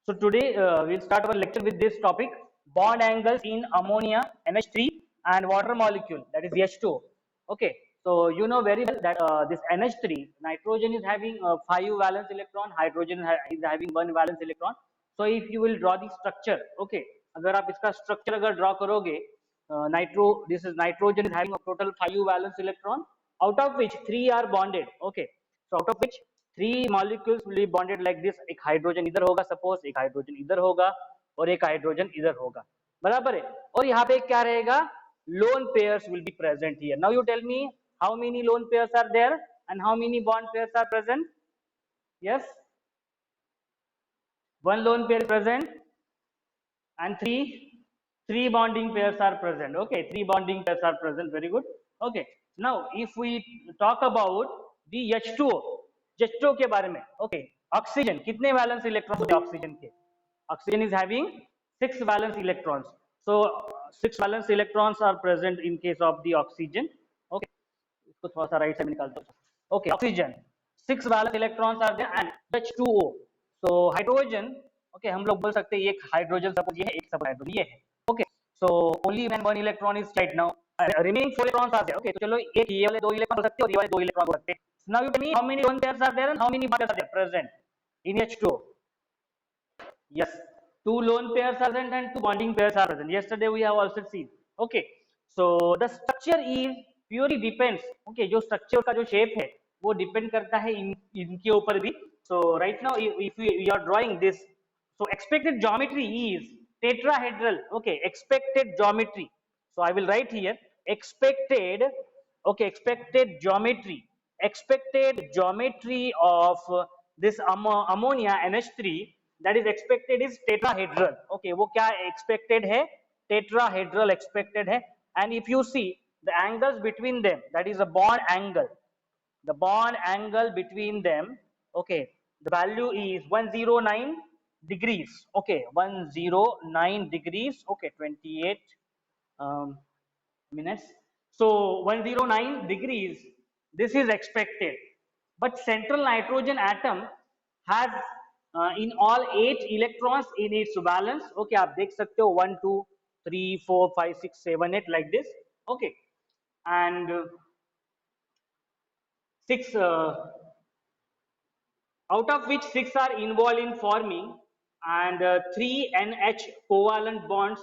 So today we'll start our lecture with this topic: bond angles in ammonia, NH3, and water molecule, that is H2O. Okay, so you know very well that this NH3, nitrogen is having 5 valence electron, hydrogen is having 1 valence electron. So if you will draw the structure, okay, अगर आप इसका structure अगर draw करोगे, this is nitrogen is having a total 5 valence electron, out of which 3 are bonded. Okay, so out of which 3 molecules will be bonded like this. एक hydrogen इधर होगा, suppose एक hydrogen इधर होगा और एक हाइड्रोजन इधर होगा, बराबर है। और यहाँ पे क्या रहेगा, lone pairs will be present here. Now you tell me how many lone pairs are there and how many bond pairs are present. Yes, 1 lone pair present and three bonding pairs are present. Okay, 3 bonding pairs are present, very good. Okay, now if we talk about the H2O के बारे में, okay, oxygen कितने valence electron होते हैं oxygen के? Oxygen is having 6 valence electrons, so 6 valence electrons are present in case of the oxygen. Okay, इसको थोड़ा सा राइट साइड में निकाल दो। Okay, oxygen 6 valence electrons are there and H2O, so hydrogen, okay, हम लोग बोल सकते हैं एक हाइड्रोजन सपोज ये है, एक सब हाइड्रोजन ये है। Okay, so only when 1 electron is right now, remaining 4 electrons are there. Okay, तो चलो एक ये वाले 2 इलेक्ट्रॉन हो सकते हैं और ये वाले 2 इलेक्ट्रॉन हो सकते हैं। Now you tell me how many lone pairs are there and how many bond pairs are there present in H2O? Yes, 2 lone pairs are present and 2 bonding pairs are present. Yesterday we have also seen. Okay, so the structure is purely depends. Okay, जो structure का जो shape है वो depend करता है इनके ऊपर भी. So right now if we are drawing this, so expected geometry is tetrahedral. Okay, expected geometry. So I will write here expected. Okay, expected geometry of this ammonia NH3 that is expected is tetrahedral. Okay, वो क्या expected है? Tetrahedral expected है. And if you see the angles between them, that is a bond angle. The bond angle between them, okay, the value is 109 degrees. Okay, 109 degrees. Okay, 28 minutes. So 109 degrees. This is expected. But central nitrogen atom has in all 8 electrons in its valence. Okay, आप देख सकते हो 1 2 3 4 5 6 7 8 like this. Okay, and 6 out of which 6 are involved in forming and 3 NH covalent bonds.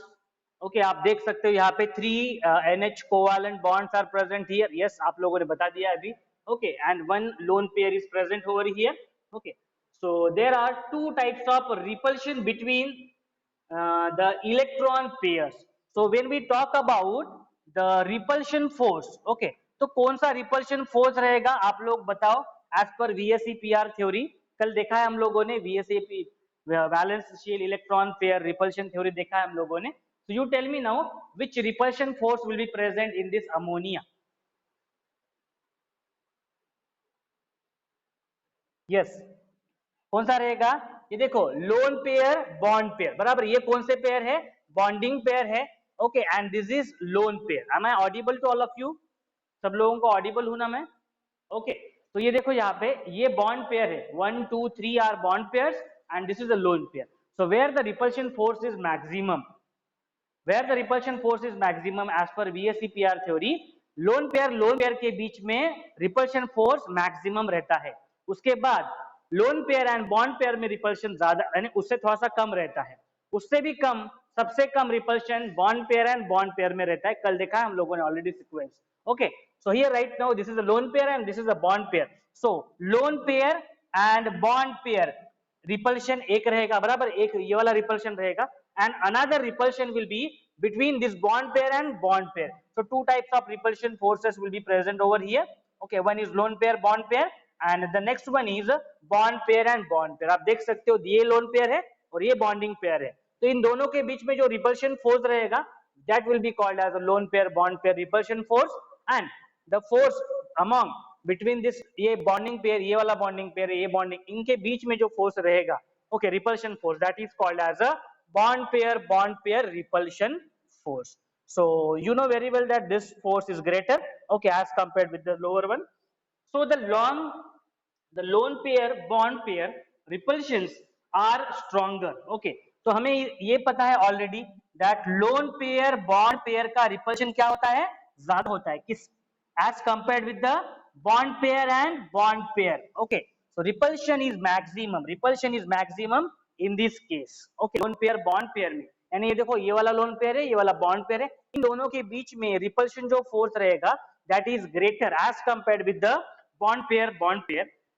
Okay, आप देख सकते हो यहाँ पे 3 NH covalent bonds are present here. Yes, आप लोगों ने बता दिया अभी. Okay, and 1 lone pair is present over here. Okay, so there are 2 types of repulsion between the electron pairs. So when we talk about the repulsion force, okay, तो कौन सा repulsion force रहेगा आप लोग बताओ as per VSEPR theory. कल देखा है हम लोगों ने VSEP valence shell electron pair repulsion theory देखा है हम लोगों ने. So you tell me now which repulsion force will be present in this ammonia? Yes, कौन सा रहेगा? ये देखो लोन पेयर बॉन्ड पेयर, बराबर, ये कौन से पेयर है? बॉन्डिंग पेयर है. Okay, and this is lone pair. Am I audible to all of you? सब लोगों को ऑडिबल हूं ना मैं? ओके, तो ये देखो यहाँ पे ये बॉन्ड पेयर है, 1 2 3 are bond pairs and this is a lone pair. So where the repulsion force is maximum, where the repulsion force is maximum as per VSEPR theory, lone pair के बीच में रिपल्शन फोर्स मैक्सिमम रहता है. उसके बाद loan pair and bond pair में repulsion ज्यादा, यानी उससे थोड़ा सा कम रहता है. उससे भी कम, सबसे कम repulsion bond pair and bond pair में रहता है. कल देखा है हम लोगों ने already sequence. Okay, so here right now this is a lone pair and this is a bond pair. So lone pair and bond pair repulsion एक रहेगा, बराबर, एक ये वाला रिपल्शन रहेगा, and another repulsion will be between this bond pair and bond pair. So 2 types of repulsion forces will be present over here. Okay, one is lone pair bond pair and the next one is bond pair and bond pair. आप देख सकते हो ये lone pair है और ये bonding pair है, तो इन दोनों के बीच में जो repulsion force रहेगा that will be called as a lone pair bond pair repulsion force, and the force among between this ये bonding pair, ये वाला bonding pair, ये bonding, इनके बीच में जो force रहेगा, okay, repulsion force, that is called as a bond pair repulsion force. So you know very well that this force is greater, okay, as compared with the lower one. So the lone pair bond pair repulsions are stronger. Okay, तो हमें ये पता है already that lone pair bond pair का repulsion क्या होता है, ज्यादा होता है किस, as compared with the bond pair and bond pair. Okay, so repulsion is maximum in this case। Okay, lone pair bond pair में, यानी ये देखो ये वाला लोन पेयर है, ये वाला बॉन्ड पेयर है, इन दोनों के बीच में रिपल्शन जो फोर्स रहेगा that is greater as compared with the bond pair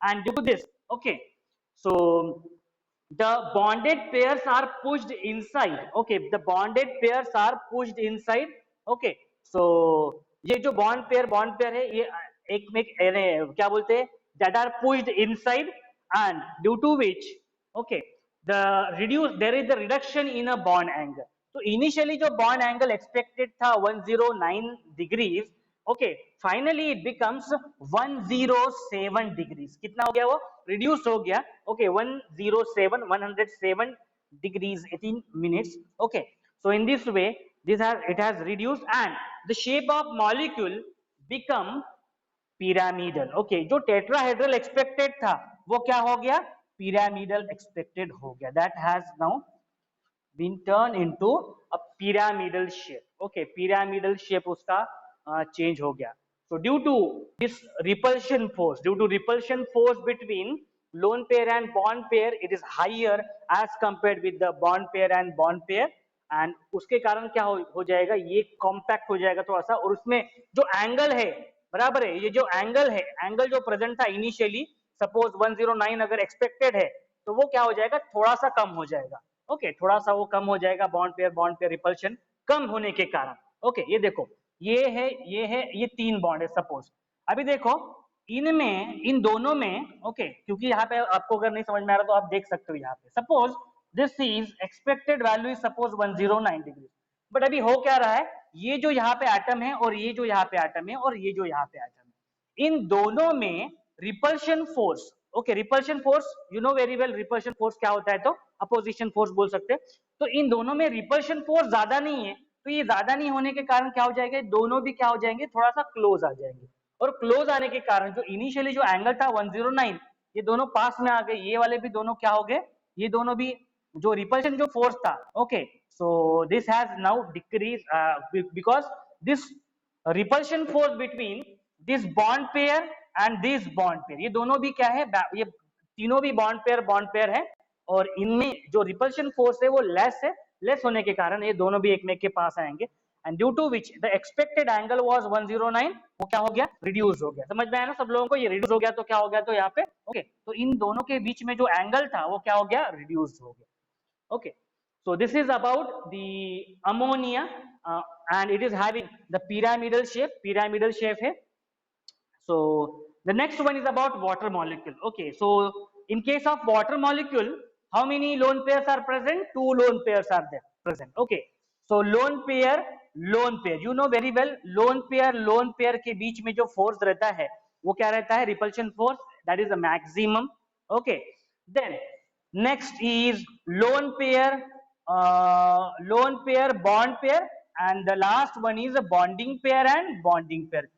and due to this, okay, so the bonded pairs are pushed inside। okay, the bonded pairs are pushed inside। okay, so ये जो bond pair है ये एक में क्या बोलते हैं, that are pushed inside and due to which, okay, there is the reduction in a bond angle। तो इनिशियली जो बॉन्ड एंगल एक्सपेक्टेड था 109 degrees, okay, finally it becomes 107 degrees. कितना हो गया वो, रिड्यूस हो गया। Okay, 107 degrees 18 minutes। okay, so in this way it has reduced and the shape of molecule become pyramidal। okay, जो टेट्राहेड्रल एक्सपेक्टेड था वो क्या हो गया, pyramidal एक्सपेक्टेड हो गया, that has now been turned into a pyramidal shape। okay, pyramidal shape उसका change हो गया। so due to this repulsion force between lone pair and bond pair, it is higher as compared with the bond pair and bond pair and उसके कारण क्या हो जाएगा, ये compact हो जाएगा थोड़ा सा, और उसमें जो एंगल है, बराबर है, ये जो एंगल है, एंगल जो प्रेजेंट था इनिशियली, सपोज 109 अगर एक्सपेक्टेड है तो वो क्या हो जाएगा, थोड़ा सा कम हो जाएगा। ओके, थोड़ा सा वो कम हो जाएगा बॉन्ड पेयर रिपल्शन कम होने के कारण। ओके, ये देखो ये 3 बॉन्ड है सपोज। अभी देखो इनमें, इन दोनों में, ओके, क्योंकि यहाँ पे आपको अगर नहीं समझ में आ रहा तो आप देख सकते हो यहाँ पे, suppose this is expected value is suppose 109 degree, but अभी हो क्या रहा है, ये जो यहाँ पे एटम है और ये जो यहाँ पे एटम है और ये जो यहाँ पे एटम है, इन दोनों में repulsion force, okay, repulsion force you know very well, repulsion force क्या होता है, तो अपोजिशन फोर्स बोल सकते हैं। तो इन दोनों में रिपल्शन फोर्स ज्यादा नहीं है, तो ये ज्यादा नहीं होने के कारण क्या हो जाएगा, दोनों भी क्या हो जाएंगे, थोड़ा सा क्लोज आ जाएंगे, और क्लोज आने के कारण जो इनिशियली जो एंगल था 109, ये दोनों पास में आ गए, ये वाले भी दोनों क्या हो गए, ये दोनों भी जो रिपल्शन जो फोर्स था, okay, so this has now decrease because this repulsion force between this bond pair and this bond pair, ये दोनों भी क्या है, ये तीनों भी बॉन्ड पेयर है, और इनमें जो रिपल्शन फोर्स है वो लेस होने के कारण ये दोनों भी एक के पास आएंगे, and due to which the expected angle was 109, वो क्या हो गया, रिड्यूस हो गया। समझ में आया ना सब लोगों को, ये रिड्यूस हो गया तो क्या हो गया, तो यहाँ पे ओके, तो इन दोनों के बीच में जो एंगल था वो क्या हो गया, रिड्यूस हो गया। Okay, so this is about the ammonia and it is having the pyramidal shape है। so the next one is about water molecule। okay, so in case of water molecule, how many lone pairs are present, 2 lone pairs are there present। okay, so lone pair you know very well, lone pair के बीच में जो force रहता है वो क्या रहता है, repulsion force, that is the maximum। okay, then next is lone pair bond pair, and the last one is a bonding pair and bonding pair।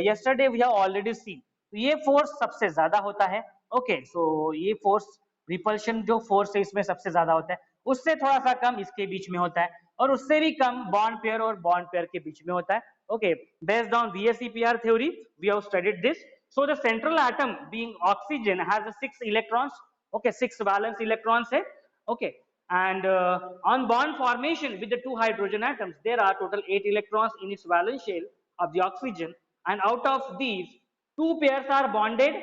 yesterday we have already seen, तो ये force सबसे ज्यादा होता है। Okay, सो ये force repulsion जो force है इसमें सबसे ज्यादा होता है, उससे थोड़ा सा कम इसके बीच में होता है, और उससे भी कम बॉन्ड पेयर और बॉन्ड पेयर के बीच में होता है। Okay, based on VSEPR theory we have studied this। so the central atom being oxygen has 6 electrons। okay, 6 valence electrons है। okay, and on bond formation with the 2 hydrogen atoms there are total 8 electrons in its valence shell of the oxygen, and out of these 2 pairs are bonded।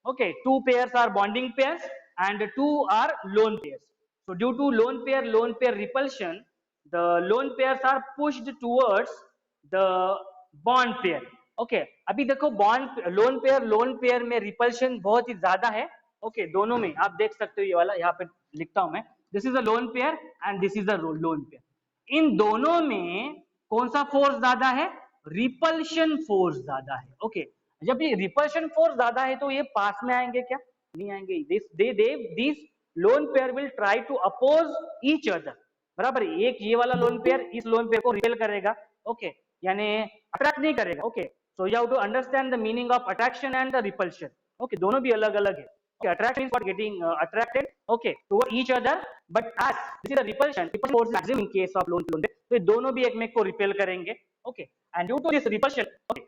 okay, 2 pairs are bonding pairs and 2 are lone pairs। so due to lone pair repulsion, the lone pairs are pushed towards the bond pair। okay, अभी देखो bond loan pair में repulsion बहुत ही ज्यादा है। okay, दोनों में आप देख सकते हो, ये वाला यहाँ पे लिखता हूं मैं, this is a lone pair and this is a lone pair. इन दोनों में कौन सा फोर्स ज्यादा है, रिपल्शन फोर्स ज्यादा है। ओके, जब ये रिपल्शन फोर्स ज्यादा है तो ये पास में आएंगे क्या, नहीं आएंगे। This lone pair will try to oppose each other, बराबर, एक ये वाला लोन पेयर इस लोन पेयर को रिपेल करेगा। ओके, यानी अट्रैक्ट नहीं करेगा। Okay, so you have to understand the meaning of attraction and the repulsion. Okay, दोनों भी अलग अलग है। Okay, attraction is what getting attracted, okay, toward each other, but as this is a repulsion force is maximum in case of lone pair. तो ये दोनों भी एक में को repel करेंगे, okay, and due to this repulsion, okay,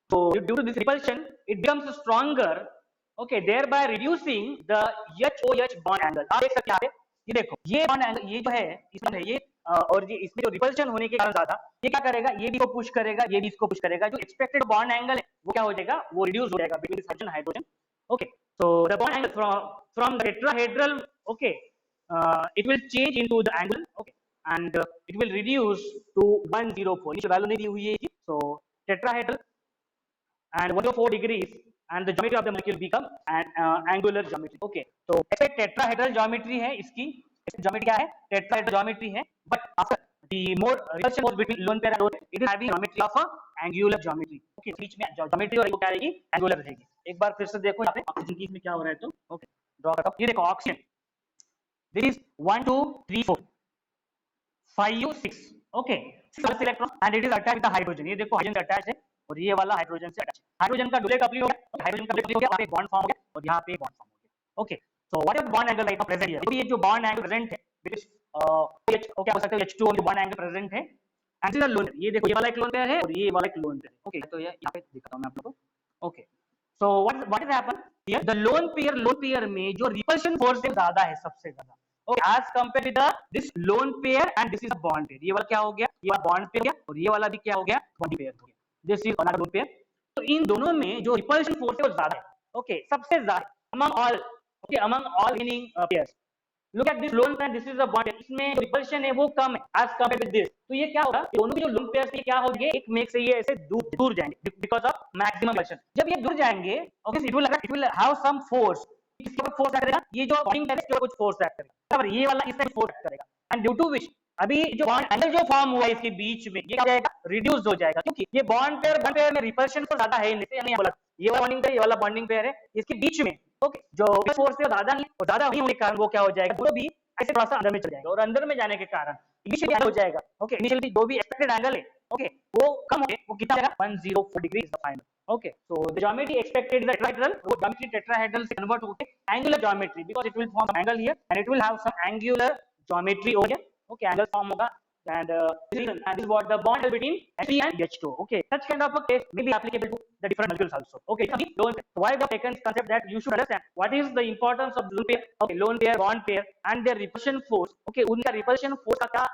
so due to this repulsion, it becomes stronger, okay, thereby reducing the HOH bond angle. आप देख सकते हैं यहाँ पे, ये देखो, ये bond angle, ये जो है, इसमें है ये और ये इसमें जो रिपल्शन होने के कारण ज्यादा, ये क्या करेगा, ये भी इसको पुश करेगा, ये भी इसको पुश करेगा, जो एक्सपेक्टेड बॉन्ड एंगल है वो क्या हो जाएगा, वो रिड्यूस हो जाएगा between this hydrogen hydrogen, okay, so the bond angle from the tetrahedral, okay, it will change into the angle, okay, and it will reduce to 104, नीचे वैल्यू नहीं दी हुई है, so tetrahedral and 104 degrees and the geometry of the molecule become an angular geometry, okay, so ऐसे tetrahedral geometry है इसकी, geometry क्या है, tetrahedral geometry है, but after the more repulsion force between lone pair and lone pair, it is having geometry of a angular geometry, okay, बीच में geometry और क्या रहेगी, angular रहेगी. एक बार फिर से देखो यहाँ पे ऑक्सीजन की इसमें क्या हो रहा है, तो ओके ड्रॉ करता हूं, ये देखो oxygen, this is 1 2 3 4 5 6, okay, 6 electron and it is attached with the hydrogen, ये देखो हाइड्रोजन से अटैच है और ये वाला हाइड्रोजन से अटैच, हाइड्रोजन का डबल कपलिंग हो गया, हाइड्रोजन का डबल कपलिंग हो गया, वहां पे एक बॉन्ड फॉर्म हो गया और यहाँ पे एक बॉन्ड फॉर्म हो गया, okay, so what is bond angle right now present here, तो ये जो बॉन्ड एंगल प्रेजेंट है विच इज ओके, हो सकता है H2 जो बॉन्ड एंगल प्रेजेंट है, एंड दिस इज लोन, ये देखो ये वाला एक लोन पेयर है और ये वाला एक लोन पेयर है, ओके, तो ये यहाँ पे दिखाता हूं मैं आप लोगों को, okay, so what is happen here, the lone pair में जो रिपल्शन फोर्स है ज्यादा है, सबसे ज्यादा, okay, as compared with this lone pair and this is a bond pair, ये वाला क्या हो गया, ये वाला बॉन्ड पेयर हो गया और ये वाला भी क्या हो गया, बॉन्ड पेयर हो गया, this is another lone pair, तो इन दोनों में जो रिपल्शन फोर्स है वो ज्यादा है, ओके, सबसे ज्यादा among all, okay, among all remaining pairs, look at this lone pair, this is a bond, इसमें जो रिपल्शन है वो कम है एज कंपेयर्ड विद दिस, तो ये क्या होगा, दोनों के जो लोन पेयर्स है क्या होंगे, एक में से ये ऐसे दूर जाएंगे बिकॉज़ ऑफ मैक्सिमम रिपल्शन, जब ये दूर जाएंगे, okay, it will have some force, इसके ऊपर फोर्स एक्ट करेगा, ये जो बॉन्डिंग पेयर है इसके ऊपर कुछ फोर्स एक्ट करेगा, बराबर, ये वाला इससे फोर्स एक्ट करेगा, एंड ड्यू टू व्हिच अभी जो बॉन्ड एंगल जो फॉर्म हुआ है इसके बीच में, ये क्या हो जाएगा, रिड्यूस हो जाएगा, क्योंकि ये बॉन्ड पेयर में रिपल्शन तो ज्यादा है नहीं, हमने बोला ये वाला बॉन्डिंग पेयर, ये वाला बॉन्डिंग पेयर है, इसके बीच में, ओके, जो फोर्स है ज्यादा नहीं, और ज्यादा नहीं होने के कारण वो क्या हो जाएगा, वो भी ऐसे थोड़ा सा अंदर में चल जाएगा, और अंदर में जाने के कारण इनिशियली हो जाएगा, ओके, इनिशियली जो भी एक्सपेक्टेड एंगल है, ओके, वो कम हो, वो कितना जाएगा, 104 degree is the final, okay, so the geometry expected is tetrahedral, वो geometry tetrahedral से convert होके angular geometry, because it will form an angle here and it will have some angular geometry over here, okay, angle form होगा, and this is what the bond is between H3 and H2, okay, such kind of a case may be applicable to the different molecules also, okay, so why we have taken this concept that you should understand what is the importance of lone pair, okay, lone pair, bond pair and their repulsion force, okay, उनका repulsion force का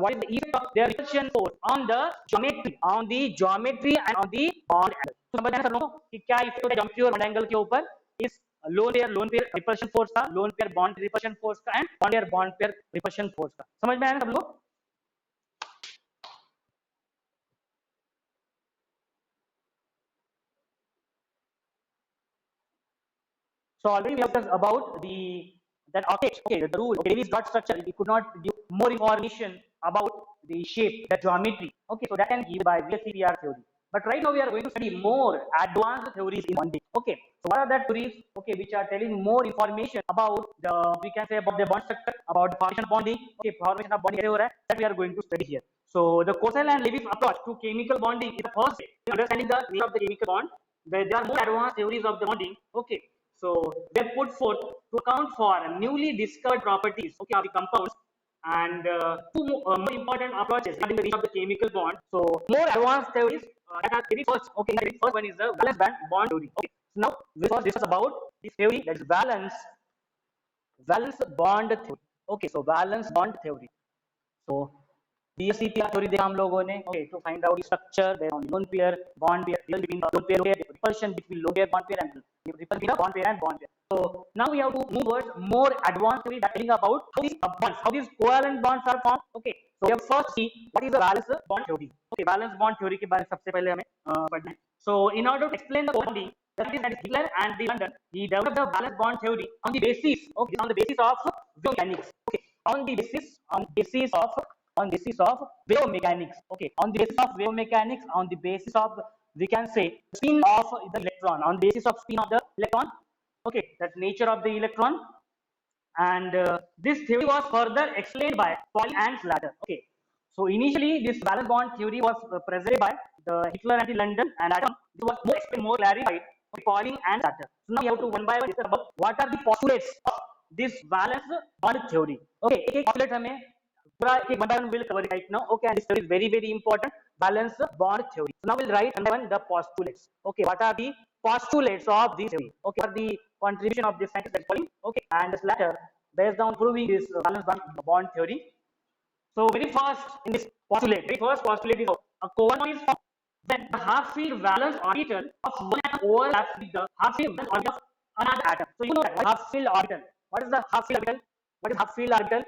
what is the effect of their repulsion force on the geometry and on the bond angle, तो समझ आना लोगों कि क्या effect होता है ज्योमेट्री और बॉन्ड एंगल के ऊपर, इस लोन पेयर रिपल्शन फोर्स का, lone pair bond repulsion force का and bond pair repulsion force का, समझ में आया ना सब लोग. So already we have discussed about that octet, okay, the rule, okay, Davis dot structure, it could not give more information about the shape, the geometry, okay, so that can give by VSEPR theory. But right now we are going to study more advanced theories in bonding, okay, so what are that theories, okay, which are telling more information about the, we can say about the bond structure, about the formation of bonding, okay, formation of bonding that we are going to study here. So the Kozel and Lewis approach to chemical bonding is the first way in understanding the nature of the chemical bond, where there are more advanced theories of the bonding, okay, so they are put forth to account for newly discovered properties, okay, of the compounds, and two more important approaches regarding the nature of the chemical bond. So more advanced theories that are very first, okay, the first one is the valence bond theory, okay, so now we first discuss about this theory, that is valence bond theory, okay, so valence bond theory, so VSEPR theory देखा हम लोगों ने, okay, to find out the structure, then on lone pair, bond pair, between the lone pair, repulsion between lone pair, bond pair, and repulsion between bond pair and bond pair. So now we have to move towards more advanced theory that telling about how these covalent bonds are formed. Okay, so we have first see what is the valence bond theory. Okay, valence bond theory के बारे में सबसे पहले हमें पढ़ना है. So in order to explain the bonding, that is Hitler and the London, he developed the valence bond theory on the basis, okay, on the basis of wave mechanics. Okay, on the basis of wave mechanics, okay, on the basis of wave mechanics, on the basis of, we can say, spin of the electron, on the basis of spin of the electron, okay, that's nature of the electron, and this theory was further explained by Pauli and Slater, okay, so initially this valence bond theory was presented by the Hitler and the London, and later it was more explained, more clarified, Pauling and Sutter. So now we have to one by one discuss about what are the postulates of this valence bond theory. Okay, एक postulate हमें पूरा एक one by one will cover it right now. Okay, and this theory is very important. Valence bond theory. So now we'll write one by one the postulates. Okay, what are the postulates of this theory? Okay, what are the contribution of this scientist Pauling? Okay, and this latter based on proving this valence bond theory. So very first in this postulate, very first postulate is a covalent is formed when the half-filled valence orbital of one atom overlaps with the half-filled valence orbital of another atom. So you know that half-filled orbital. What is the half-filled orbital? What is half-filled orbital?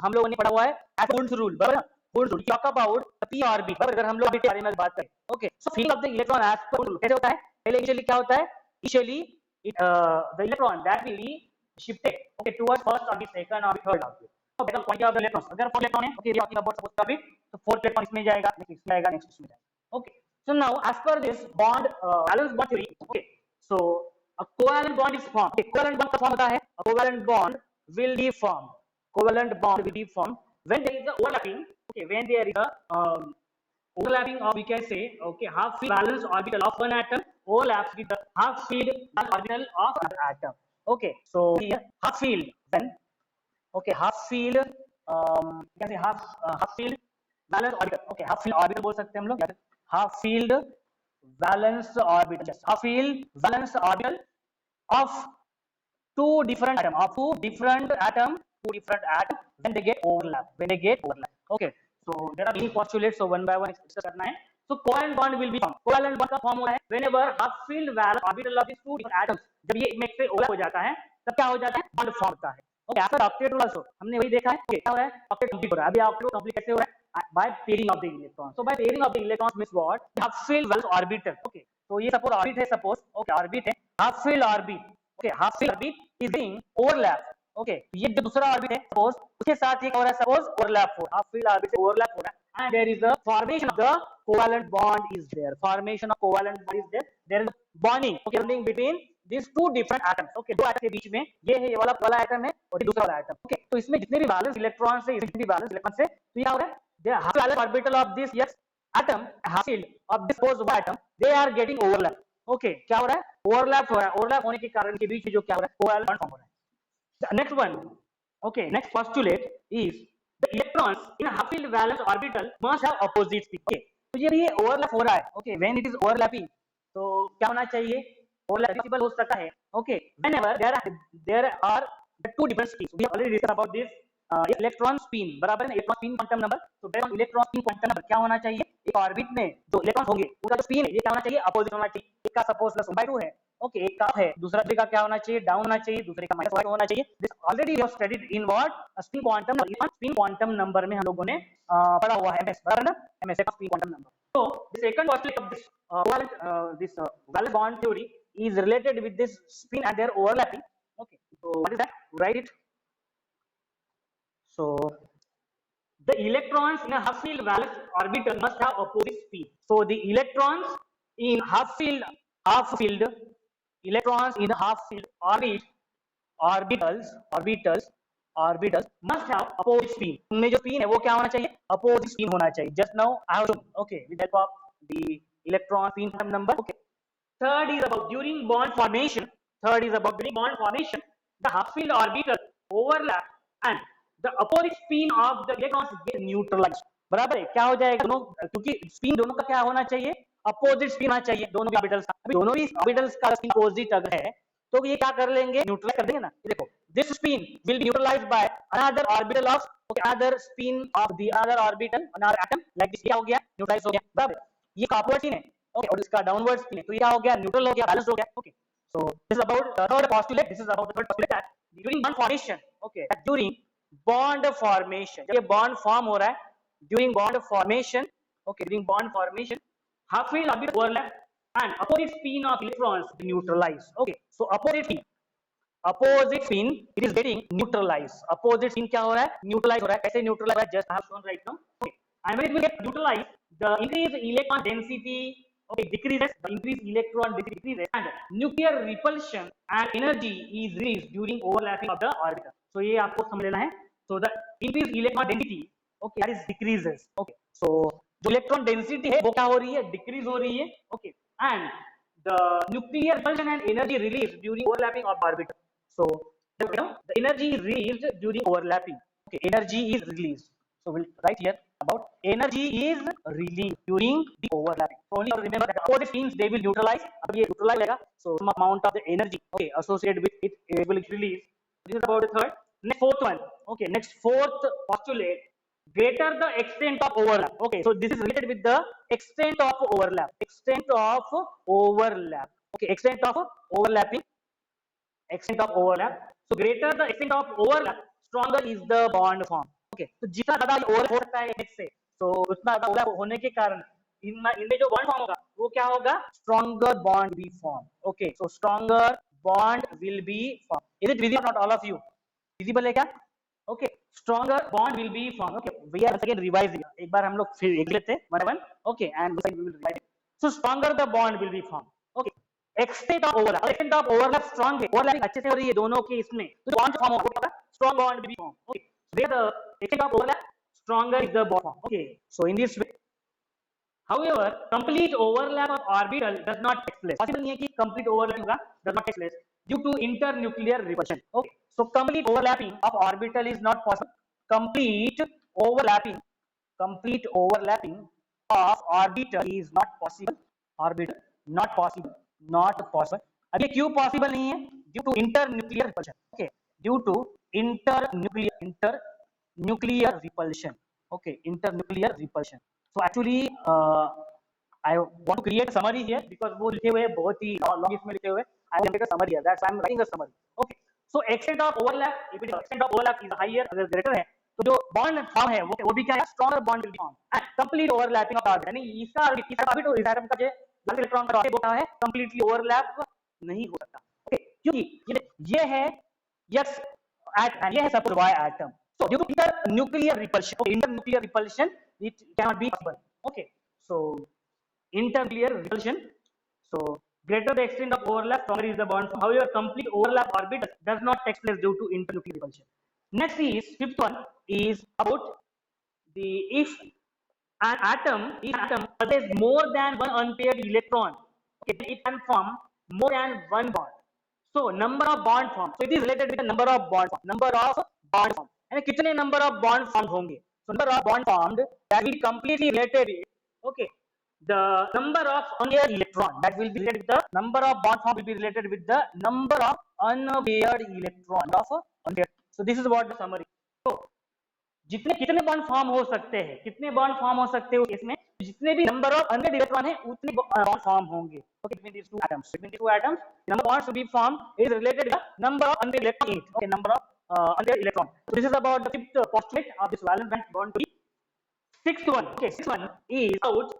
हम लोगों ने पढ़ा हुआ है Coulomb rule, बराबर ना? Coulomb rule. Talk about the p orbit, बराबर? अगर हम लोग ऑर्बिट के बारे में बात करें, okay. So field of the electron as per Coulomb कैसे होता है? पहले initially क्या होता है? Initially the electron that will be shifted, okay, towards first orbit, second orbit, third orbit. So based on quantity of the electrons, अगर 4 electron है, okay, we are talking about suppose orbit, तो 4th electron इसमें जाएगा, next इसमें जाएगा, next इसमें जाएगा. Okay. So now as per this bond valence bond theory, okay. So a covalent bond is formed. Okay, covalent bond का form होता है. A covalent bond will be formed. Covalent bond will be formed when there is a overlapping. Okay, when there is a overlapping of, we can say, okay, half-filled valence orbital of one atom overlaps with the half-filled valence orbital of another atom. Okay, so here half-filled then. Okay, half-filled, you can say half-filled valence orbital. Okay, half-filled orbital बोल सकते हैं हम लोग. Half-filled valence orbital. Yes, half-filled valence orbital of two different atoms. When they get overlap. Okay, so there are many postulates. So one by one discuss करना है. So covalent bond will be formed. Covalent bond का form होता है whenever half-filled valence orbital of these two different atoms. जब ये एक से overlap हो जाता है, तब क्या हो जाता है? Bond form होता है. Okay, after octet rule also हमने वही देखा है. Okay, क्या हो रहा है? Octet complete हो रहा है. अभी octet complete कैसे हो रहा है? By pairing of the electrons. So by pairing of the electrons means what? Half-filled valence orbital. Okay, so ये suppose orbit है, suppose. Okay, orbit है. Half-filled orbit. Okay, half-filled orbit is being overlap. Okay, ये जो दूसरा orbit है, suppose उसके साथ ही क्या हो रहा है? Suppose overlap हो. Half-filled orbit से overlap हो रहा है. And there is a formation of the covalent bond is there. Formation of covalent bond is there. There is bonding. Okay, bonding between these two different atoms. Okay, दो atom के बीच में ये है, ये वाला एटम है और ये दूसरा वाला एटम. Okay, तो इसमें जितने भी वैलेंस इलेक्ट्रॉन से, जितने भी वैलेंस इलेक्ट्रॉन से, तो क्या हो रहा है? The half valence orbital of this yes atom, half field of this suppose one atom, they are getting overlap. Okay, क्या हो रहा है? Overlap हो रहा है. Overlap होने के कारण के बीच जो क्या हो रहा है? Covalent bond form हो रहा है. The next one, okay, next postulate is the electrons in a half filled valence orbital must have opposite spin. Okay, तो ये overlap हो रहा है. Okay, when it is overlapping, तो क्या होना चाहिए? Overlap possible हो सकता है. Okay, whenever there are the two different spins. We have already discussed about this. Electron spin, बराबर है, इलेक्ट्रॉन स्पिन क्वांटम नंबर. तो based on electron spin quantum number क्या होना चाहिए? एक ऑर्बिट में जो इलेक्ट्रॉन होंगे उनका जो स्पिन है ये क्या होना चाहिए? अपोजिट होना चाहिए. एक का सपोज +1/2 है. ओके, एक का है, दूसरे का क्या होना चाहिए? डाउन होना चाहिए, दूसरे का -1 होना चाहिए. This already we have studied in what? Spin quantum number. Spin quantum number में हम लोगों ने पढ़ा हुआ है एमएस, बराबर ना? एमएस का स्पिन क्वांटम नंबर. तो the second postulate of this valence bond theory is related with this spin and their overlapping. Okay, so what is that? Write it. So the electrons in a half-filled valence orbital must have opposite spin. So the electrons in half-filled electrons in half-filled orbitals must have opposite spin. उनमें जो spin है वो क्या होना चाहिए? Opposite spin होना चाहिए. Just now I have shown. Okay, with the help of the electron spin quantum number. Okay. Third is about during bond formation. The half-filled orbital overlap and the opposite spin of the electrons get neutralized. बराबर है, क्या हो जाएगा? दोनों, क्योंकि spin दोनों का क्या होना चाहिए? अपोजिट स्पिन होना चाहिए दोनों ऑर्बिटल्स का. अभी दोनों ही ऑर्बिटल्स का स्पिन अपोजिट अगर है तो ये क्या कर लेंगे? न्यूट्रलाइज कर देंगे ना. देखो, this spin will be neutralised by another orbital of, okay, another spin off the other orbital another atom. Like this, क्या हो गया? न्यूट्रलाइज हो गया. बराबर, ये अपवर्ड स्पिन है, ओके, और इसका डाउनवर्ड स्पिन है, तो ये क्या हो गया? न्यूट्रल हो गया, बैलेंस हो गया. Okay, so this is about the third postulate. That during bond formation, okay, that during bond formation, जब ये bond form हो रहा है, during bond formation, okay, during bond formation, half-filled orbital overlap and opposite spin of electrons neutralize. Okay, so opposite spin it is getting neutralized. Opposite spin क्या हो रहा है? Neutralize हो रहा है. कैसे neutralize हो रहा है? Just I have shown right now. Okay, and when it will get neutralized, the increased electron density, okay, decreases, the increased electron density decreases, and nuclear repulsion and energy is released during overlapping of the orbital. So ये आपको समझ लेना है. So the increased electron density, okay, that is decreases. Okay, so जो electron density है वो क्या हो रही है? Decrease हो रही है. Okay, and the nuclear repulsion and energy released during overlapping of orbital. So the energy is released during overlapping. Okay, energy is released. So we'll write here about energy is released during the overlapping. So only remember that opposite means they will neutralize. अब ये neutralize लेगा, so some amount of the energy, okay, associated with it will release. This is about the third. Next fourth one. Okay, next fourth postulate. Greater the extent of overlap. Okay, so this is related with the extent of overlap. Extent of overlap. Okay, extent of overlapping. Extent of overlap. So greater the extent of overlap, stronger is the bond form. Okay, तो जितना ज्यादा overlap हो सकता है एक से, तो उतना ज्यादा overlap होने के कारण इनमें जो bond form होगा वो क्या होगा? Stronger bond will be formed. Okay, so stronger bond will be formed. Is it visible or not, all of you? Visible है क्या? Okay, stronger bond will be formed. Okay, we are again revising. एक बार हम लोग फिर एक लेते हैं one by one. Okay, and we will revise it. So stronger the bond will be formed. Okay, extent of overlap. Extent of overlap strong है. Overlapping अच्छे से हो रही है दोनों के इसमें. तो bond form होगा. Strong bond will be formed. Okay, so where the extent of overlap, stronger is the bond form. Okay, so in this way. However, complete overlap of orbital does not take place. Possible नहीं है कि complete overlap होगा, does not take place due to internuclear repulsion. Okay, so complete overlapping of orbital is not possible. Complete overlapping of orbital is not possible. Orbital not possible, not possible. अब ये क्यों possible नहीं है? Due to internuclear repulsion. Okay, due to internuclear repulsion. Okay, internuclear repulsion. So actually I want to create a summary here because वो लिखे हुए बहुत ही long इसमें लिखे हुए. I will make a summary here. That's why I'm writing a summary. Okay. So extent of overlap, if it extent of overlap is higher, अगर greater है, तो जो bond form है वो भी क्या है? Stronger bond will be formed. And complete overlapping of orbital. यानी इसका ऑर्बिट और इस एटम का जो इलेक्ट्रॉन का ऑर्बिट होता है, completely overlap नहीं हो सकता. Okay. क्योंकि ये है yes and ये है suppose Y atom. So due to internuclear repulsion, it cannot be possible. Okay, so internuclear repulsion. So greater the extent of overlap, stronger is the bond. However, complete overlap orbit does not take place due to internuclear repulsion. Next is fifth one is about the if an atom possesses more than one unpaired electron, okay, it can form more than one bond. So number of bond form. So it is related with the number of bond form. Number of bond form. And कितने number of bond formed होंगे? So number of bond formed that will be completely related. Okay, the number of unpaired electron that will be related with the number of bond form will be related with the number of unpaired electron of unpaired. So this is what the summary. So जितने कितने bond form हो सकते हैं, कितने bond form हो सकते हैं इसमें, जितने भी नंबर ऑफ अनपेयर्ड इलेक्ट्रॉन है उतने बॉन्ड फॉर्म होंगे. Okay, between these two atoms, number of bonds to be formed is related to the number of unpaired electron. Okay, number of unpaired electron. So this is about the fifth postulate of this valence bond to be. Sixth one. Okay, sixth one is about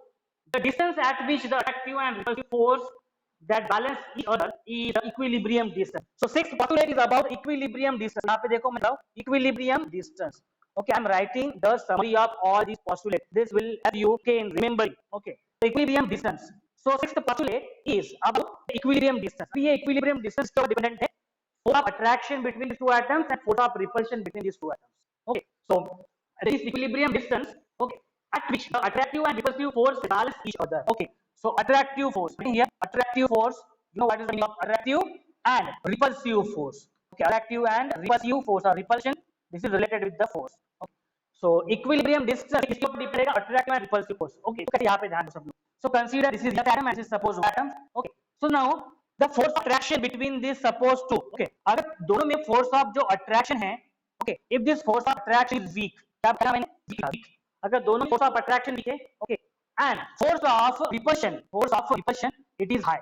the distance at which the attractive and repulsive force that balance each other is the equilibrium distance. So sixth postulate is about equilibrium distance. यहाँ पे देखो मैं equilibrium distance. Okay, I'm writing the summary of all these postulates. This will help you in remembering. Okay, so equilibrium distance. So sixth postulate is about the equilibrium distance. ये equilibrium distance क्या dependent है? Force of attraction between these two atoms and force of repulsion between these two atoms. Okay, so this equilibrium distance. Okay, at which the attractive and repulsive force balance each other. Okay, so attractive force. Here, attractive force. You know what is the meaning of attractive and repulsive force? Okay, attractive and repulsive force or repulsion. This is related with the force. Okay. So equilibrium distance किसके ऊपर depend करेगा? attractive and repulsive force. Okay, तो यहाँ पे ध्यान दो सब लोग. So consider this is atom and this is suppose atom. Okay, so now the force of attraction between this suppose two. Okay, अगर दोनों में force of जो attraction है, okay, if this force of attraction is weak, क्या बताया मैंने? Weak. अगर दोनों force of attraction weak है, okay, and force of repulsion, it is high.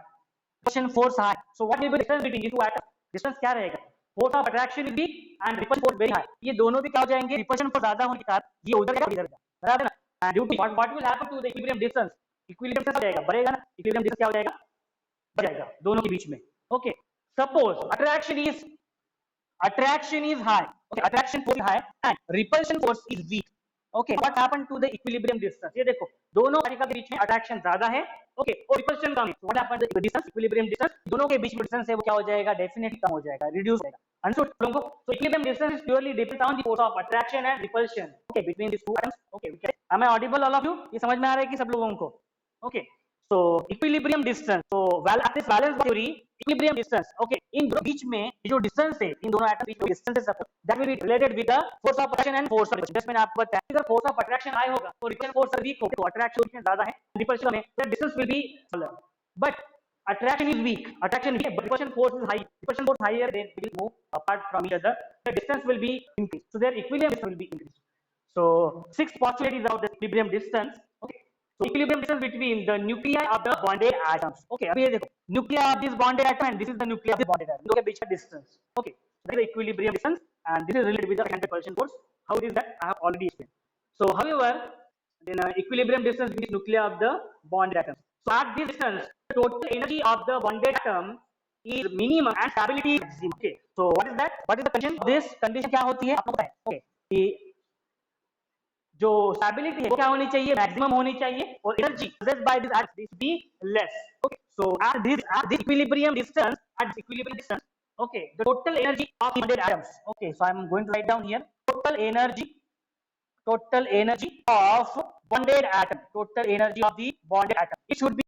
Repulsion force high. So what will be the distance between these two atoms? Distance क्या रहेगा? Force of attraction is weak and repulsion force very high. ये दोनों भी क्या हो जाएंगे? Repulsion force ज्यादा होने के कारण ये उधर जाएगा, इधर जाएगा, बराबर ना? And due to what will happen to the equilibrium distance? Equilibrium distance क्या जाएगा? बढ़ेगा ना? Equilibrium distance क्या हो जाएगा? बढ़ जाएगा दोनों के बीच में. Okay. Suppose attraction is high. Okay, attraction force is high and repulsion force is weak. Okay, what happened to the equilibrium distance? ये देखो दोनों पार्टिकल के बीच में अट्रैक्शन ज्यादा है, ओके, और रिपल्शन कम है. So what happened to the distance, equilibrium distance, दोनों के बीच में डिस्टेंस है वो क्या हो जाएगा? डेफिनेटली कम हो जाएगा, रिड्यूस हो जाएगा. अंडरस्टूड लोगों को? So equilibrium distance is purely depends on the force of attraction and repulsion, okay, between these two atoms. Okay, am I audible all of you? ये समझ में आ रहा है कि सब लोगों को? Okay, So equilibrium distance, so at this valence theory, equilibrium distance, okay, इन दोनों बीच में ये जो distance है, इन दोनों atom बीच में distance है, that will be related with the force of attraction and force of repulsion. जैसे मैंने आपको बताया, अगर force of attraction high होगा तो repulsion force weak होगा, तो attraction ज्यादा है, repulsion में the distance will be smaller, but attraction is weak, but repulsion force is high, repulsion force higher, they will move apart from each other, the distance will be increased, so their equilibrium distance will be increased. So sixth postulate is about the equilibrium distance. Okay. So equilibrium distance between the nuclei of the bonded atoms. Okay. अभी ये देखो, nuclei of this bonded atom and this is the nuclei of the bonded atom. इनके बीच का distance. Okay. That is the equilibrium distance, and this is related with the second repulsion force. How it is that I have already explained. So, however, then equilibrium distance between nuclei of the bonded atoms. So at this distance, the total energy of the bonded atom is minimum and stability is maximum. Okay. So what is that? What is the condition? This condition क्या होती है? आपको पता है? Okay. कि जो stability है वो क्या होनी चाहिए, मैक्सिमम होनी चाहिए, और energy possessed by this atom be less. Okay, so at this equilibrium distance, okay, the total energy of bonded atoms, okay, so I am going to write down here total energy of bonded atom, total energy of the bonded atom, it should be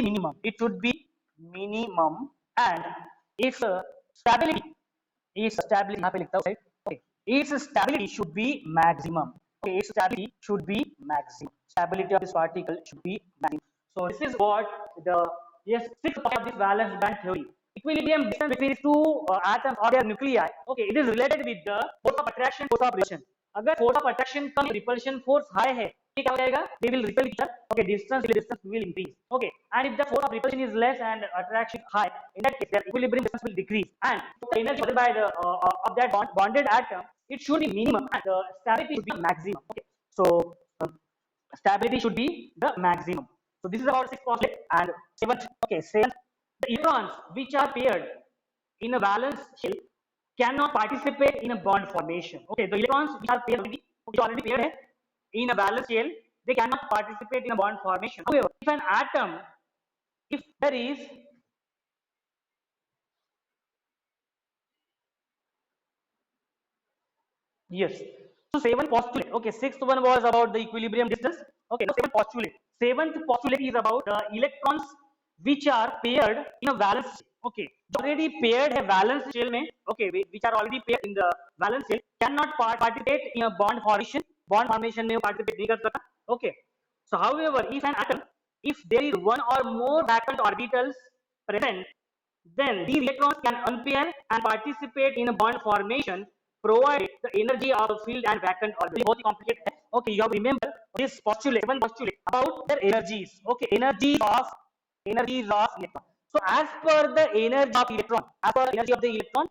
minimum, and its stability यहाँ पे लिखता हूँ, okay, its stability should be maximum. Okay, its stability should be maximum. Stability of this particle should be maximum. So this is what the sixth part of this valence band theory. Equilibrium distance between these two atoms or their nuclei. Okay, it is related with the force of attraction, force of repulsion. अगर force of attraction come, repulsion force high है, क्या हो जाएगा? They will repel each other. Okay, distance will increase. Okay, and if the force of repulsion is less and attraction high, in that case, their equilibrium distance will decrease, and the energy possessed by the of that bonded atom, it should be minimum and the stability should be maximum. Okay, so stability should be the maximum. So this is about sixth postulate. And seventh, okay, the electrons which are paired in a valence shell cannot participate in a bond formation. Okay, the electrons which are paired already paired hai, in a valence shell, they cannot participate in a bond formation. However, if an atom, if there is yes. So seventh postulate. Okay, sixth one was about the equilibrium distance. Okay, now seventh postulate. Seventh postulate is about electrons which are paired in a valence shell. Okay, already paired है valence shell में. Okay, which are already paired in the valence shell cannot participate in a bond formation. Bond formation में participate नहीं कर सकता. Okay. So, however, if an atom, if there is one or more vacant orbitals present, then these electrons can unpair and participate in a bond formation, provided the energy of the field and vacant orbital. बहुत ही complicated है. Okay, you have remember this postulate, one postulate about their energies. Okay, energies of electron. So as per the energy of electron,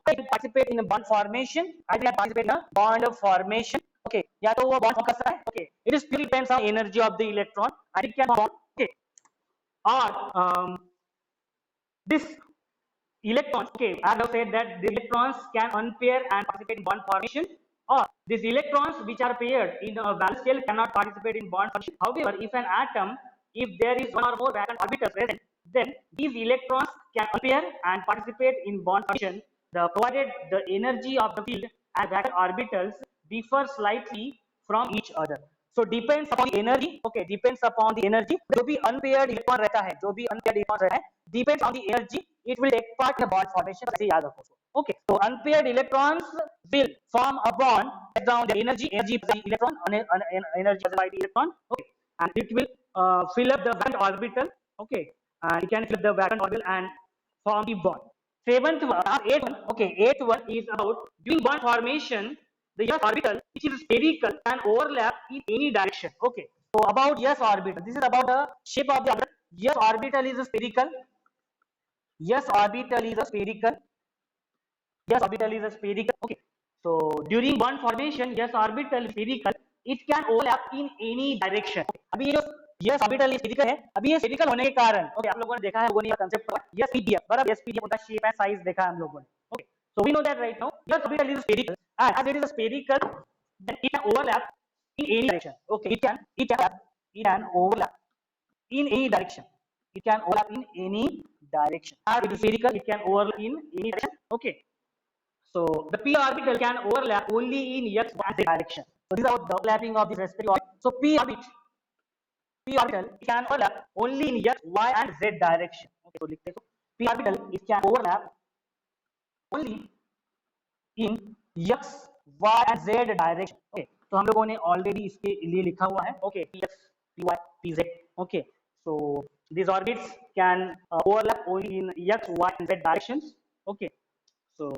they will participate in a bond formation. I will participate in a bond formation. Okay, या तो वो bond form कर सकता है. Okay, it is purely depends on energy of the electron. And it can form. Okay, or this electrons, okay, as I said that the electrons can unpair and participate in bond formation, or these electrons which are paired in a valence shell cannot participate in bond formation. However, if an atom, if there is one or more vacant orbitals present, then these electrons can unpair and participate in bond formation, provided the energy of the field and vacant orbitals differ slightly from each other. So depends upon the energy. Okay, depends upon the energy. जो भी unpaired electron रहता है, depends on the energy. It will take part in a bond formation. ऐसे याद रखो. Okay, so unpaired electrons will form a bond based on the energy by the electron, energy by the electron. Okay, and it will fill up the vacant orbital. Okay, and it can fill up the vacant orbital and form the bond. Eighth one. Okay, eighth one is about during bond formation, the S orbital, which is spherical, can overlap in any direction. Okay, so about S orbital, this is about the shape of the orbital. S orbital is spherical. Okay, so during bond formation, S orbital is spherical. It can overlap in any direction. अभी ये जो S orbital spherical है, अभी ये spherical होने के कारण, okay, आप लोगों ने देखा है, लोगों ने ये concept पढ़ा, S PDF, बराबर, S PDF होता है shape and size देखा है हम लोगों ने. Okay, so we know that right now, S orbital is spherical, and as it is a spherical, then it can overlap in any direction. Okay, it can overlap in any direction. It can overlap in any direction. As it is spherical, it can overlap in any direction. Okay. So the p orbital can overlap only in x, y, and z direction. So this is about the overlapping of this respective orbit. So p orbit p orbital can overlap only in x, y and z direction. Okay, तो लिखते हैं p orbital it can overlap only in x, y and z direction. Okay, तो हम लोगों ने already इसके लिए लिखा हुआ है. Okay, px, py, pz. Okay, so these orbits can overlap only in x, y and z directions. Okay, so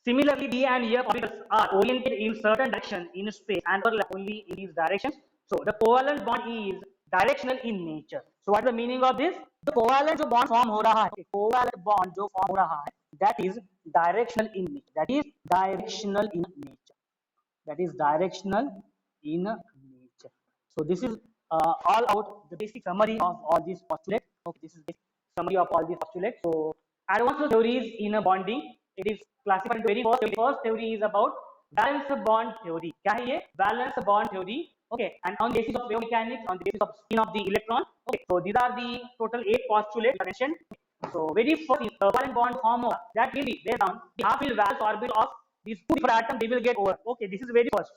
similarly, d and f orbitals are oriented in certain direction in space and overlap only in these directions. So the covalent bond is directional in nature. So what is the meaning of this? The covalent जो bond form हो रहा है, covalent bond जो form हो रहा है, that is directional in nature. That is directional in nature. That is directional in nature. So this is all about the basic summary of all these postulates. Okay, this is the summary of all these postulates. So advanced theories in a bonding, it is classified into very first. The first theory is about valence bond theory. क्या है ये? Valence bond theory. Okay, and on the basis of wave mechanics, on the basis of spin of the electron. Okay, so these are the total 8 postulates mentioned. So very first is the valence bond formula that will be based on the half-filled valence orbital of these two different atoms. They will get over. Okay, this is very first.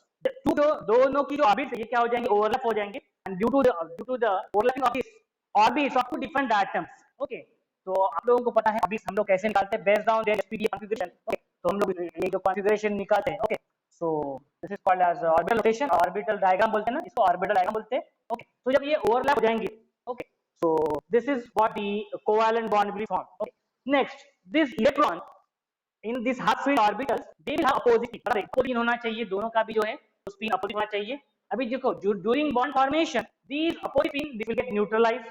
दोनों की जो orbits ये क्या हो जाएंगे, overlap हो जाएंगे, and due to the overlapping of this orbits of two different atoms. Okay, तो आप लोगों को पता है ऑर्बिट्स हम लोग कैसे निकालते हैं, based on their SPD configuration. Okay, तो हम लोग ये जो कॉन्फ़िगरेशन निकालते हैं. Okay, so this is called as orbital rotation, orbital diagram बोलते हैं ना, इसको ऑर्बिटल डायग्राम बोलते हैं. ओके, तो जब ये ओवरलैप हो जाएंगे, okay, so this is what the covalent bond will form. Okay, next this electron in this half filled orbitals they will have opposite spin. opposite होना चाहिए, दोनों का भी जो है तो स्पिन अपोजिट होना चाहिए. अभी देखो during bond formation these opposite spin this will get neutralized.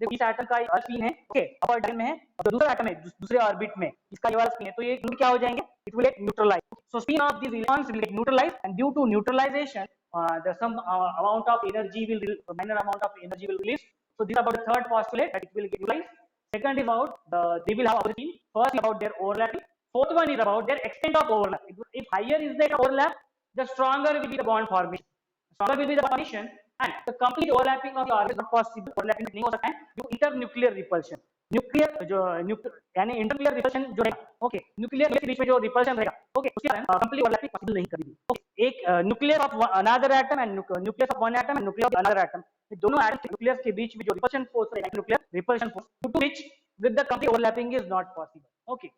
देखो इस एटम का स्पिन है, ओके, अपर डायरेक्शन में है, और दूसरा एटम है दूसरे ऑर्बिट में, इसका ये वाला स्पिन है, तो ये क्या हो जाएंगे, it will get neutralised. So spin off these electrons will get neutralized, and due to neutralization the some amount of energy will minor amount of energy will release. So this is about the third postulate, that it will get neutralized. Second is about they will have opposite spin. First is about their overlapping. Fourth one is about their extent of overlap. If higher is the overlap, the stronger will be the bond formation. Stronger will be the formation, and the complete overlapping of the orbit is not possible. Overlapping नहीं हो सकता है due to internuclear repulsion. Nuclear जो यानी internuclear repulsion जो है, okay, nuclear के बीच में जो रिपल्शन रहेगा, ओके, उसके कारण कंप्लीट ओवरलैपिंग पॉसिबल नहीं करेगी. ओके, एक nuclear of another atom and nucleus of one atom and nuclear of another atom, दोनों एटम न्यूक्लियस के बीच में जो रिपल्शन फोर्स रहेगा, nuclear repulsion force, to which with the complete overlapping is not possible. Okay,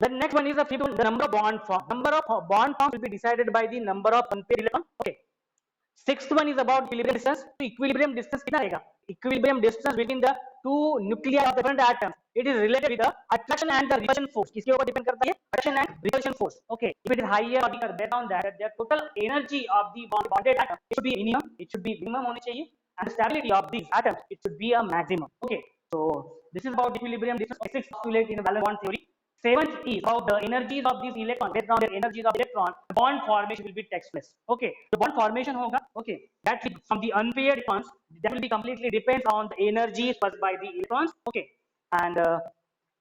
the next one is the fifth one, the number of bond form. Number of bond forms will be decided by the number of unpaired electron. Okay, sixth one is about equilibrium distance. So equilibrium distance कितना रहेगा, equilibrium distance between the two nuclei of different atoms, it is related with the attraction and the repulsion force. किसके ऊपर depend करता है, attraction and repulsion force. Okay, if it is higher or weaker, based on that the total energy of the bonded atom it should be minimum, it should be minimum होनी चाहिए, and the stability of these atoms it should be a maximum. Okay, so this is about equilibrium distance. Sixth postulate in the valence bond theory. Seventh is about the energies of these electrons. Based on their energies of electron, bond formation will be takes place. Okay, the bond formation होगा, okay, that from the unpaired electrons, that will be completely depends on the energies possessed by the electrons. Okay, and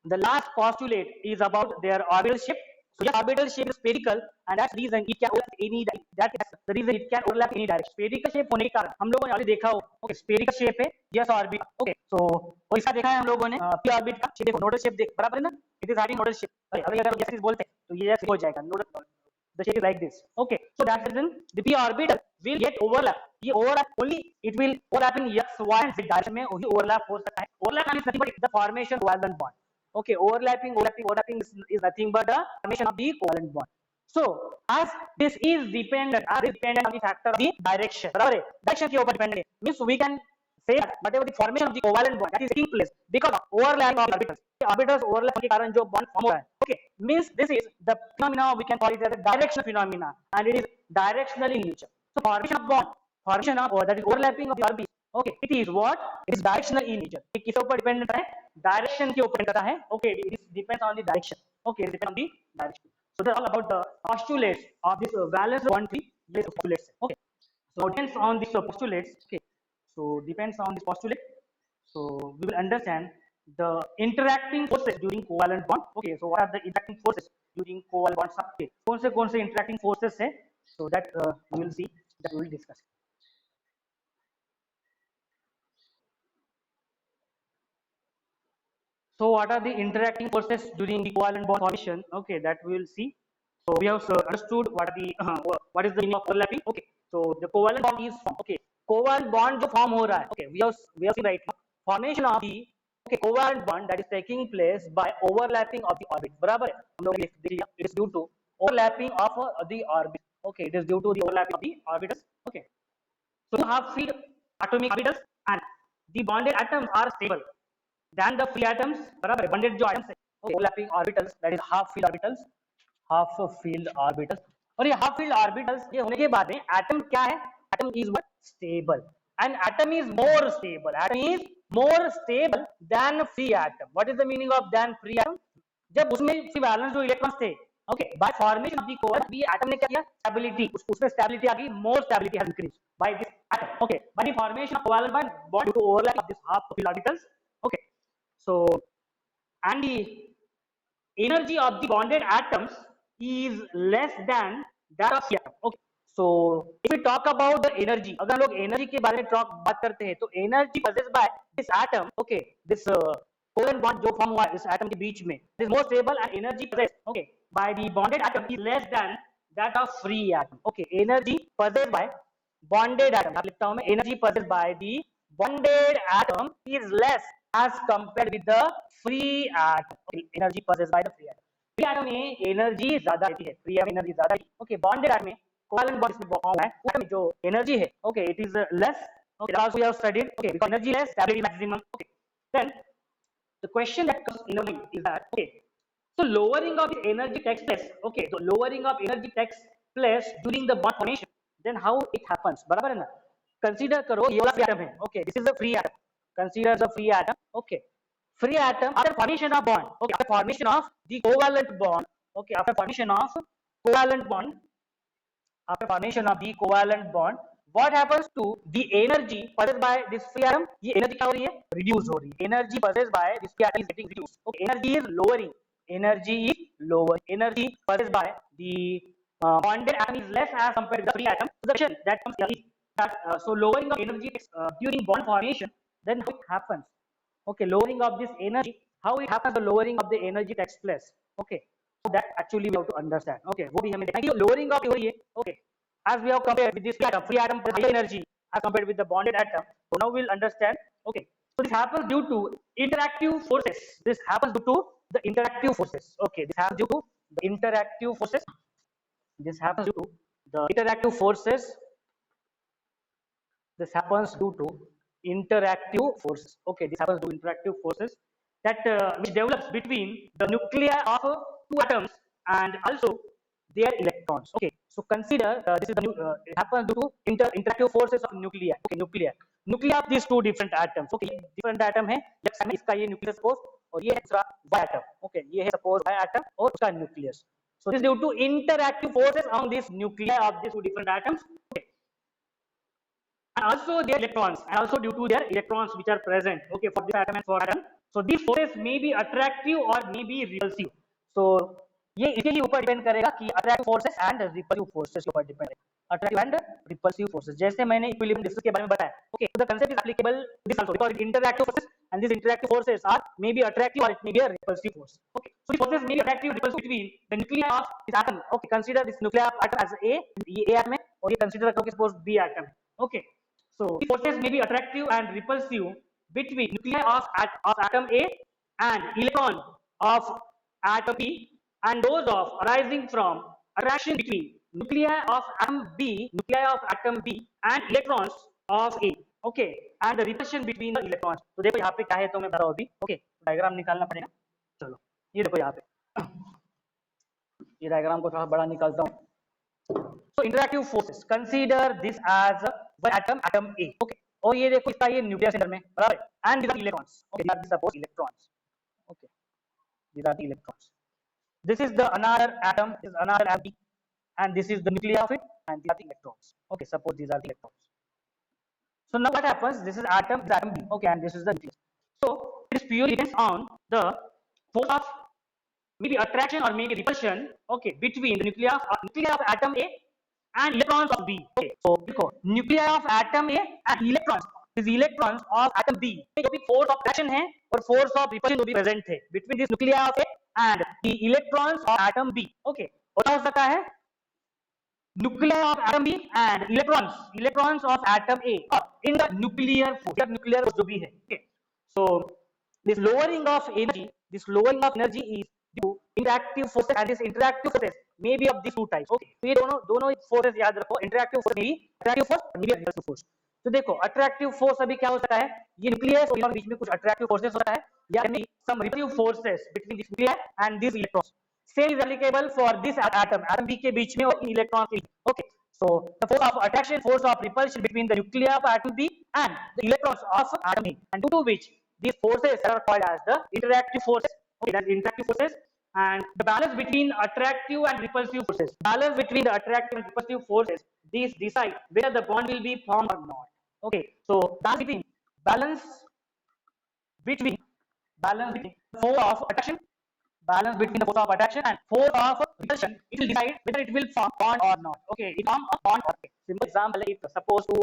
the last postulate is about their orbital shape. So your orbital shape is spherical, and that's the reason it can overlap any. That's the reason it can overlap any direction. Spherical shape होने के कारण हम लोगों ने already देखा हो, okay, spherical shape है yes orbit. Okay, so वो इसका देखा है हम लोगों ने p orbit का. देखो नोडल शेप देख, बराबर है ना, it is having nodal shape. अगर जैसे बोलते हैं तो ये ऐसे हो जाएगा, nodal, the shape is like this. Okay, so that's the reason the p orbital will get overlap. ये overlap only it will overlap in x, y and z direction में वही overlap हो सकता है. Overlap means nothing but the formation of covalent bond. Okay, overlapping is nothing but the formation of the covalent bond. So as this is dependent on the factor of the direction, बराबर है, direction के ऊपर dependent है, means we can say that whatever the formation of the covalent bond that is taking place because of overlapping of orbitals, orbitals overlap के कारण जो bond form हो रहा है, okay, means this is the phenomena we can call it as a directional phenomena, and it is directional in nature. So formation of bond, formation of that is overlapping of the orbitals, okay, it is what, it is directional in nature. ये किस ऊपर dependent है, direction के ऊपर depend है. Okay, it depends on the direction. Okay, it depends on the direction. So that's all about the postulates of this valence bond theory. Yes, postulates. Okay, so depends on these postulates. Okay, so depends on this postulate. So we will understand the interacting forces during covalent bond. Okay, so what are the interacting forces during covalent bonds? Okay, कौन से interacting forces है, so that we will see, that we will discuss. So what are the interacting forces during the covalent bond formation? Okay, that we will see. So we have understood what are the what is the meaning of overlapping. Okay, so the covalent bond is formed. Okay, covalent bond जो form हो रहा है, okay we are seeing right now formation of the okay covalent bond that is taking place by overlapping of the orbit, बराबर है, हम लोग लिख दिया it is due to overlapping of the orbit, okay it is due to the overlapping of the orbitals, okay so you have filled atomic orbitals and the bonded atoms are stable than the free atoms, बराबर है, bonded जो atoms है okay, overlapping orbitals that is half filled orbitals, half filled orbitals, और ये half filled orbitals ये होने के बाद में atom क्या है, atom is what stable and atom is more stable than free atom. What is the meaning of than free atom? जब उसमें free valence जो electrons थे, okay, by formation of the covalent the atom ने क्या किया, stability, उसमें stability आ गई, more stability has increased by this atom, okay, by the formation of covalent bond due to overlap of this half filled orbitals, okay, so and the energy of the bonded atoms is less than that of free atom, okay. So if we talk about the energy, अगर हम लोग energy के बारे में बात करते हैं तो energy possessed by this atom, okay, this covalent bond जो form हुआ है इस atom के बीच में, is more stable and energy possessed, okay, by the bonded atom is less than that of free atom, okay, energy possessed by bonded atom, लिखता हूँ मैं, energy possessed by the bonded atom is less as compared with the free atom, okay, energy possessed by the free atom, free atom में energy ज़्यादा रहती है, free atom energy ज़्यादा है, okay, bonded atom में covalent bond इसमें form है, उसमें जो energy है, okay, it is less, okay, that also we have studied, okay, because energy less, stability maximum, okay, then the question that comes in our mind is that, okay, so lowering of the energy takes place, okay, so lowering of energy takes place during the bond formation, then how it happens, बराबर है ना, consider करो ये वाला free atom है, okay, this is a free atom, consider the free atom, okay, free atom after formation of bond, okay, after formation of the covalent bond, okay, after formation of covalent bond, after formation of the covalent bond, what happens to the energy possessed by this free atom, ये energy क्या हो रही है, reduce हो रही है, energy possessed by this free atom is getting reduced, okay, energy is lowering, energy possessed by the bonded atom is less as compared to the free atom, so the question that comes here is that so lowering of energy during bond formation, then how it happens, okay, lowering of this energy, how it happens, the lowering of the energy takes place, okay, so that actually we have to understand, okay, वो भी हमें देखना है कि lowering of हो रही है, okay, as we have compared with this free atom higher energy as compared with the bonded atom, so now we'll understand, okay, so this happens due to interactive forces, this happens due to the interactive forces, okay, this happens due to the interactive forces, this happens due to the interactive forces, this happens due to interactive forces, okay, this happens due to interactive forces that which develops between the nuclei of two atoms and also their electrons, okay, so consider this is the it happens due to interactive forces of nuclei, okay, nuclei of these two different atoms, okay, different atom है, इसका ये nucleus suppose और ये है दूसरा y atom, okay, ये है suppose y atom और उसका nucleus, so this is due to interactive forces on this nuclei of these two different atoms, okay, and also their electrons, and also due to their electrons which are present, okay, for this atom and for atom, so these forces may be attractive or may be repulsive, so ये इसके लिए ऊपर depend करेगा कि attractive forces and repulsive forces के ऊपर depend करेगा, attractive and repulsive forces, जैसे मैंने इक्विलिब्रियम डिस्टेंस के बारे में बताया, okay, the concept is applicable to this also because interactive forces and this interactive forces are may be attractive और it may be a repulsive force, okay, so the forces may be attractive repulsive between the nucleus of this atom, okay, consider this nucleus of atom as A, ये A atom है और ये consider करो कि suppose B atom है, okay, so the forces may be attractive and repulsive between nuclei of atom A and electron of atom B, and those of arising from attraction between nuclei of atom B and electrons of A, okay, and the repulsion between the electrons, तो देखो यहाँ पे क्या है तो मैं बता रहा हूँ अभी, okay, डायग्राम निकालना पड़ेगा, चलो ये देखो यहाँ पे ये डायग्राम को थोड़ा बड़ा निकालता हूँ, so interactive forces, consider this as one atom A, okay, और ये देखो इसका ये न्यूक्लियस सेंटर में, बराबर, and these are electrons, okay, these are suppose electrons, okay, these are the electrons, this is the another atom, this is another atom, and this is the nuclei of it, and these are the electrons, okay, suppose these are the electrons, so now what happens, this is atom B, okay, and this is the nucleus, so it is purely depends on the force of maybe attraction or maybe repulsion, okay, between the nuclei of atom A and electrons of B, okay, so देखो nuclei of atom A and electrons, these electrons of atom B, जो भी force of attraction है और force of repulsion जो भी present है between this nuclei of A and the electrons of atom B, okay, और क्या हो सकता है, nuclei of atom B and electrons of atom A in the nuclear force जो भी है. Okay, so this lowering of energy is due to interactive forces, and this interactive forces may be of these two types. Okay, तो ये दोनों forces याद रखो, interactive force may be attractive force, may be repulsive force. तो देखो attractive force अभी क्या हो सकता है, ये न्यूक्लियस और बीच में कुछ अट्रैक्टिव फोर्सेस होता है, या some repulsive forces between this nuclei and these electrons. Same is applicable for this atom B के बीच में और इन इलेक्ट्रॉन्स के. Okay, so the force of attraction, force of repulsion between the nuclei of atom B and the electrons of atom A, and due to which these forces are called as the interactive forces. Okay, that's interactive forces. And the balance between attractive and repulsive forces. Balance between the attractive and repulsive forces, these decide whether the bond will be formed or not. Okay, so balance between force of attraction, balance between the force of attraction and force of repulsion, it will decide whether it will form bond or not. Okay, it form a bond or not. Simple example, if suppose to,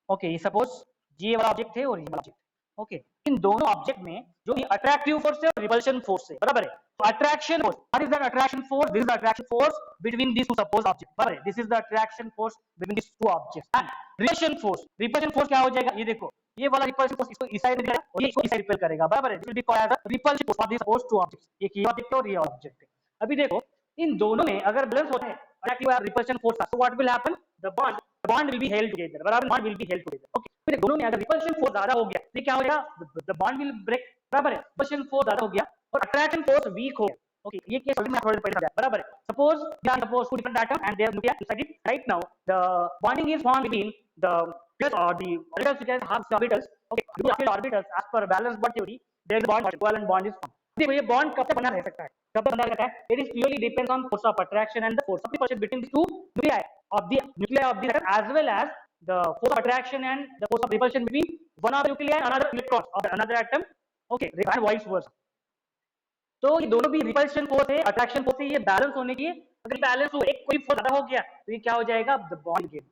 okay, suppose ये वाला object है और ये वाला object. Okay, इन दोनों object में जो attractive force है और रिपल्शन फोर्स है, बराबर है. तो attraction force, what is the attraction force? This is the attraction force between this two suppose object, बराबर है. This is the attraction force between this two objects. And repulsion force क्या हो जाएगा, ये देखो, ये वाला रिपल्शन फोर्स इसको इस साइड में करेगा और ये इसको इस साइड रिपेल करेगा, बराबर है. This will be called as the repulsion force of this suppose two objects. ये ऑब्जेक्ट और ये ऑब्जेक्ट है. अभी देखो इन दोनों में अगर बैलेंस होता है अट्रैक्टिव और रिपल्शन फोर्स का, so what will happen? The bond will be held together, बराबर. bond will be held together. Okay, फिर दोनों में अगर रिपल्शन फोर्स ज्यादा हो गया तो क्या हो जाएगा? The bond will break, बराबर है. रिपल्शन फोर्स ज्यादा हो गया और अट्रैक्शन फोर्स वीक हो गया. ओके, ये केस में थोड़ा पहले समझा, बराबर है. Suppose two different atoms and their nuclei decided right now the bonding is formed between the orbitals which has half orbitals. Okay, two orbitals as per valence bond theory there is a bond, equivalent bond is formed. देखो ये bond कब तक बना रह सकता है, कब तक बना रहता है? It is purely depends on force of attraction and the force of repulsion between the two nuclei of the atom, as well as the force of attraction and the force of repulsion between one of the nuclei and another electron of another atom. Okay, and vice versa. तो ये दोनों भी repulsion force है, attraction force है, ये balance होने की. अगर बैलेंस हो, एक कोई फोर्स ज्यादा हो गया तो ये क्या हो जाएगा? The bond get.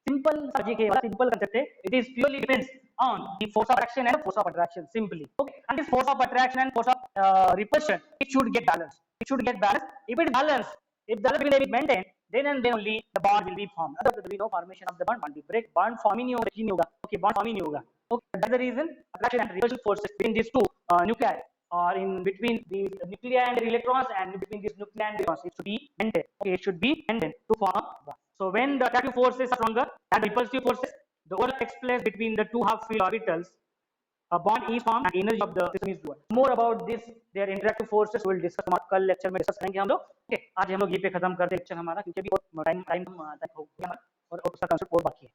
Simple logic है, सिंपल कंसेप्ट है. It is purely depends on the force of attraction and force of attraction simply. Okay, and this force of attraction and force of repulsion, it should get balanced. If it balanced, if balance will be maintained, then and then only the bond will be formed. Otherwise there will be no formation of the bond will break. Bond form ही नहीं होगा. Okay, bond form ही नहीं होगा. Okay, that's the reason attraction and repulsion forces between these two nuclei, or in between these nuclei and electrons, and between these nuclei and electrons, it should be maintained. Okay, it should be maintained to form bond. So when the attractive forces are stronger and repulsive forces, the overlap takes place between the two half-filled orbitals. A bond is formed and energy of the system is lower. More about this, their interactive forces will discuss. कल lecture में discuss करेंगे हम लोग. Okay, आज हम लोग ये पे खत्म करते हैं लेक्चर हमारा, क्योंकि अभी टाइम हो गया और उसका कंसेप्ट और बाकी है.